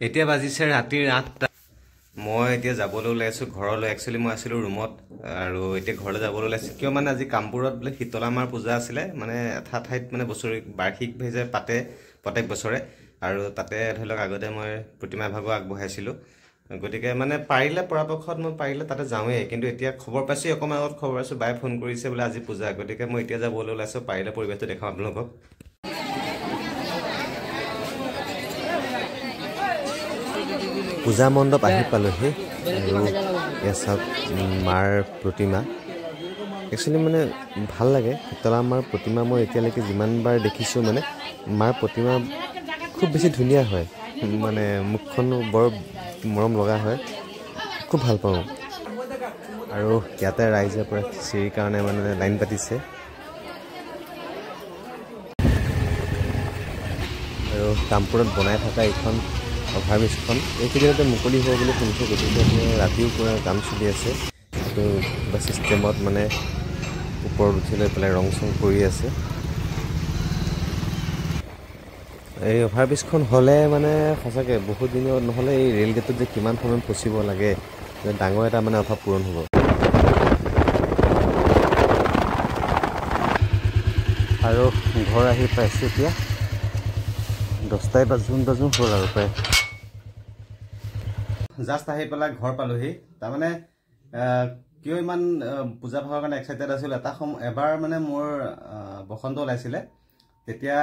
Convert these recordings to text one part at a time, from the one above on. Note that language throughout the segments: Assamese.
এতিয়া বাজিছে ৰাতিৰ 8টা। মই এতিয়া যাবলৈ ওলাইছোঁ ঘৰলৈ। একচুৱেলি মই আছিলোঁ ৰুমত আৰু এতিয়া ঘৰলৈ যাবলৈ ওলাইছোঁ। কিয় মানে আজি কামপুৰত বোলে শীতলামাৰ পূজা আছিলে, মানে এটা ঠাইত মানে বাৰ্ষিকভাৱে যে পাতে প্ৰত্যেক বছৰে, আৰু তাতে ধৰি লওক আগতে মই প্ৰতিমা ভাগো আগবঢ়াইছিলোঁ। গতিকে মানে পাৰিলে পৰাপক্ষত মই পাৰিলে তাতে যাওঁৱেই, কিন্তু এতিয়া খবৰ পাইছোঁ, অকণমান আগত খবৰ পাইছোঁ বায়ে ফোন কৰিছে বোলে আজি পূজা, গতিকে মই এতিয়া যাবলৈ ওলাইছোঁ। পাৰিলে পৰিৱেশটো দেখাওঁ আপোনালোকক। পূজা মণ্ডপ আহি পালোহি আৰু এয়া চাওক মাৰ প্ৰতিমা। একচুৱেলি মানে ভাল লাগে শীতলা মাৰ প্ৰতিমা। মই এতিয়ালৈকে যিমানবাৰ দেখিছোঁ মানে মাৰ প্ৰতিমা খুব বেছি ধুনীয়া হয়, মানে মুখখনো বৰ মৰম লগা হয়, খুব ভাল পাওঁ। আৰু ইয়াতে ৰাইজে পৰা খিচিৰিৰ কাৰণে মানে লাইন পাতিছে। আৰু কামপুৰত বনাই থকা এইখন অভাৰব্ৰিজখন এইকেইদিনতে মুকলি হ'ব বুলি শুনিছোঁ, গতিকে ৰাতিও পুৰা কাম চলি আছে। এইটো কিবা ছিষ্টেমত মানে ওপৰত উঠি লৈ পেলাই ৰং চং কৰি আছে। এই অভাৰব্ৰিজখন হ'লে মানে সঁচাকৈ বহুত দিনত নহ'লে এই ৰে'ল গেটত যে কিমান সময় ফচিব লাগে, ডাঙৰ এটা মানে অভাৱ পূৰণ হ'ব। আৰু ঘৰ আহি পাইছোঁ এতিয়া 10টাই বাজো হ'ল আৰু প্ৰায়। জাষ্ট আহি পেলাই ঘৰ পালোহি। তাৰমানে কিয় ইমান পূজা ভাগৰ কাৰণে এক্সাইটেড আছিলোঁ, এবাৰ মানে মোৰ বসন্ত ওলাইছিলে, তেতিয়া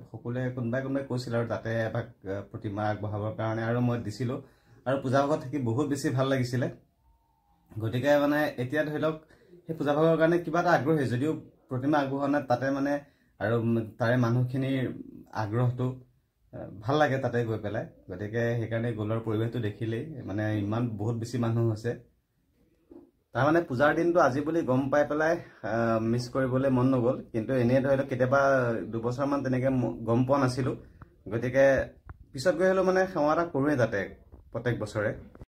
সকলোৱে কোনোবাই কৈছিল আৰু তাতে এভাগ প্ৰতিমা আগবঢ়াবৰ কাৰণে, আৰু মই দিছিলোঁ আৰু পূজা ভাগত থাকি বহুত বেছি ভাল লাগিছিলে। গতিকে মানে এতিয়া ধৰি লওক সেই পূজা ভাগৰ কাৰণে কিবা এটা আগ্ৰহী, যদিও প্ৰতিমা আগবঢ়োৱা নাই তাতে মানে, আৰু তাৰে মানুহখিনিৰ আগ্ৰহটো ভাল লাগে তাতে গৈ পেলাই। গতিকে সেইকাৰণে গ'লৰ পৰিৱেশটো দেখিলেই মানে ইমান বহুত বেছি মানুহ হৈছে। তাৰমানে পূজাৰ দিনটো আজি বুলি গম পাই পেলাই মিছ কৰিবলৈ মন নগ'ল, কিন্তু এনেই ধৰি লওক কেতিয়াবা দুবছৰমান তেনেকৈ গম পোৱা নাছিলোঁ। গতিকে পিছত গৈ হ'লেও মানে সেৱা এটা কৰোঁৱেই তাতে প্ৰত্যেক বছৰে।